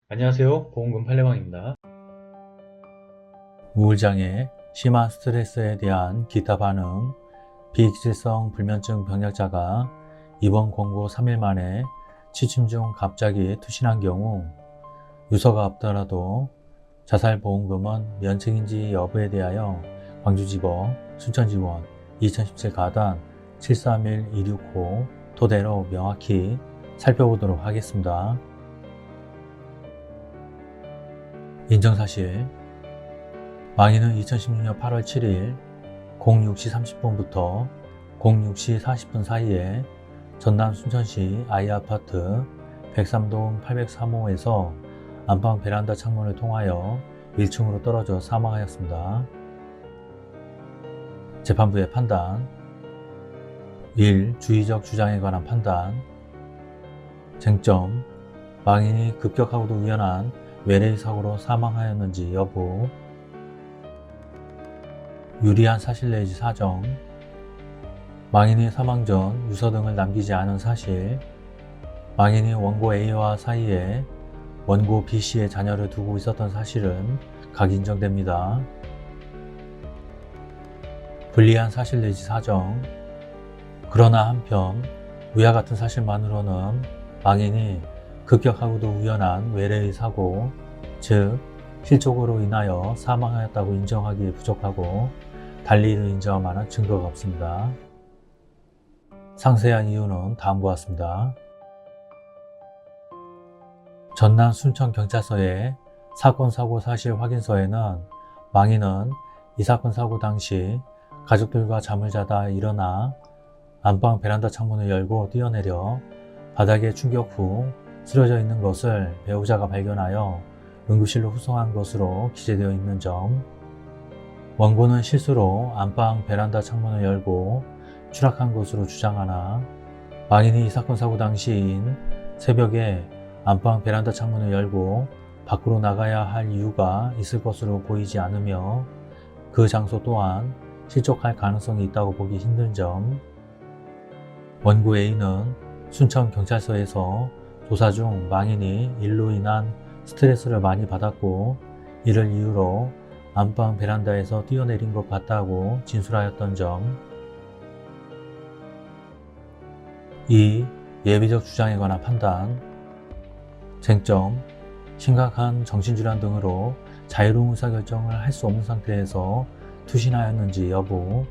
안녕하세요. 보험금 팔례방입니다. 우울장애, 심한 스트레스에 대한 기타 반응, 비익실성 불면증 병력자가 입원 권고 3일 만에 취침 중 갑자기 투신한 경우 유서가 없더라도 자살보험금은 면책인지 여부에 대하여 광주지법, 순천지원 2017 가단 731265 토대로 명확히 살펴보도록 하겠습니다. 인정사실 망인은 2016년 8월 7일 06시 30분부터 06시 40분 사이에 전남 순천시 I아파트 103동 803호에서 안방 베란다 창문을 통하여 1층으로 떨어져 사망하였습니다. 재판부의 판단 1. 주의적 주장에 관한 판단 쟁점 망인이 급격하고도 우연한 외래의 사고로 사망하였는지 여부 유리한 사실 내지 사정 망인이 사망 전 유서 등을 남기지 않은 사실 망인이 원고 A와 사이에 원고 B씨의 자녀를 두고 있었던 사실은 각인정됩니다. 불리한 사실 내지 사정 그러나 한편 위와 같은 사실만으로는 망인이 급격하고도 우연한 외래의 사고 즉 실족으로 인하여 사망하였다고 인정하기에 부족하고 달리 이를 인정할 만한 증거가 없습니다. 상세한 이유는 다음과 같습니다. 전남 순천경찰서의 사건 사고 사실 확인서에는 망인은 이 사건 사고 당시 가족들과 잠을 자다 일어나 안방 베란다 창문을 열고 뛰어내려 바닥에 충격 후 쓰러져 있는 것을 배우자가 발견하여 응급실로 후송한 것으로 기재되어 있는 점 원고는 실수로 안방 베란다 창문을 열고 추락한 것으로 주장하나 망인이 이 사건 사고 당시인 새벽에 안방 베란다 창문을 열고 밖으로 나가야 할 이유가 있을 것으로 보이지 않으며 그 장소 또한 실족할 가능성이 있다고 보기 힘든 점 원고 A는 순천경찰서에서 조사 중 망인이 일로 인한 스트레스를 많이 받았고 이를 이유로 안방 베란다에서 뛰어내린 것 같다고 진술하였던 점 2. 예비적 주장에 관한 판단 쟁점 심각한 정신질환 등으로 자유로운 의사결정을 할 수 없는 상태에서 투신하였는지 여부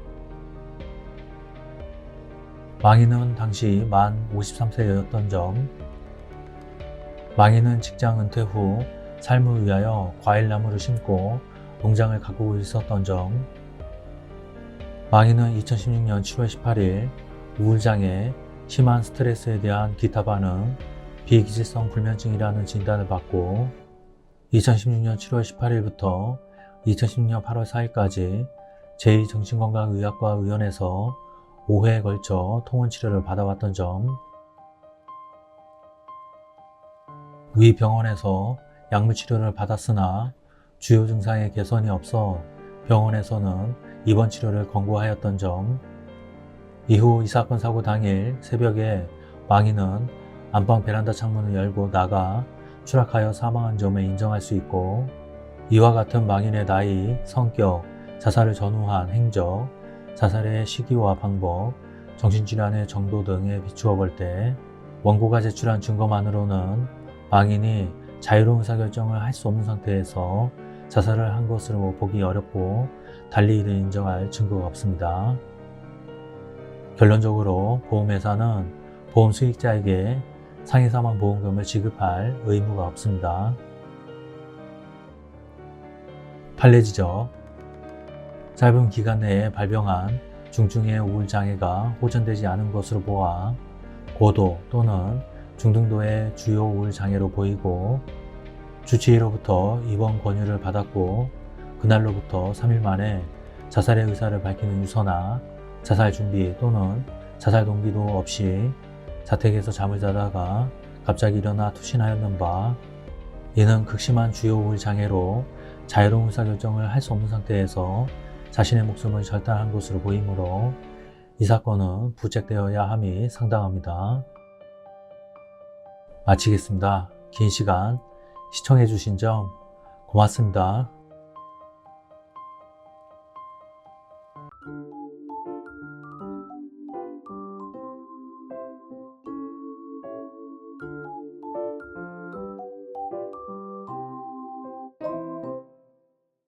망인은 당시 만 53세였던 점 망인은 직장 은퇴 후 삶을 위하여 과일나무를 심고 농장을 가꾸고 있었던 점 망인은 2016년 7월 18일 우울장애, 심한 스트레스에 대한 기타 반응, 비기질성 불면증이라는 진단을 받고 2016년 7월 18일부터 2016년 8월 4일까지 제2정신건강의학과 의원에서 5회에 걸쳐 통원치료를 받아왔던 점 위 병원에서 약물치료를 받았으나 주요 증상의 개선이 없어 병원에서는 입원 치료를 권고하였던 점 이후 이 사건 사고 당일 새벽에 망인은 안방 베란다 창문을 열고 나가 추락하여 사망한 점을 인정할 수 있고 이와 같은 망인의 나이, 성격, 자살을 전후한 행적, 자살의 시기와 방법, 정신질환의 정도 등에 비추어 볼 때 원고가 제출한 증거만으로는 망인이 자유로운 의사결정을 할 수 없는 상태에서 자살을 한 것으로 보기 어렵고 달리 이를 인정할 증거가 없습니다. 결론적으로 보험회사는 보험 수익자에게 상해사망보험금을 지급할 의무가 없습니다. 판례 지적 짧은 기간 내에 발병한 중증의 우울장애가 호전되지 않은 것으로 보아 고도 또는 중등도의 주요 우울장애로 보이고 주치의로부터 입원 권유를 받았고 그날로부터 3일 만에 자살의 의사를 밝히는 유서나 자살 준비 또는 자살 동기도 없이 자택에서 잠을 자다가 갑자기 일어나 투신하였는 바 이는 극심한 주요 우울장애로 자유로운 의사결정을 할 수 없는 상태에서 자신의 목숨을 절단한 것으로 보이므로 이 사건은 부책되어야 함이 상당합니다. 마치겠습니다. 긴 시간 시청해주신 점 고맙습니다.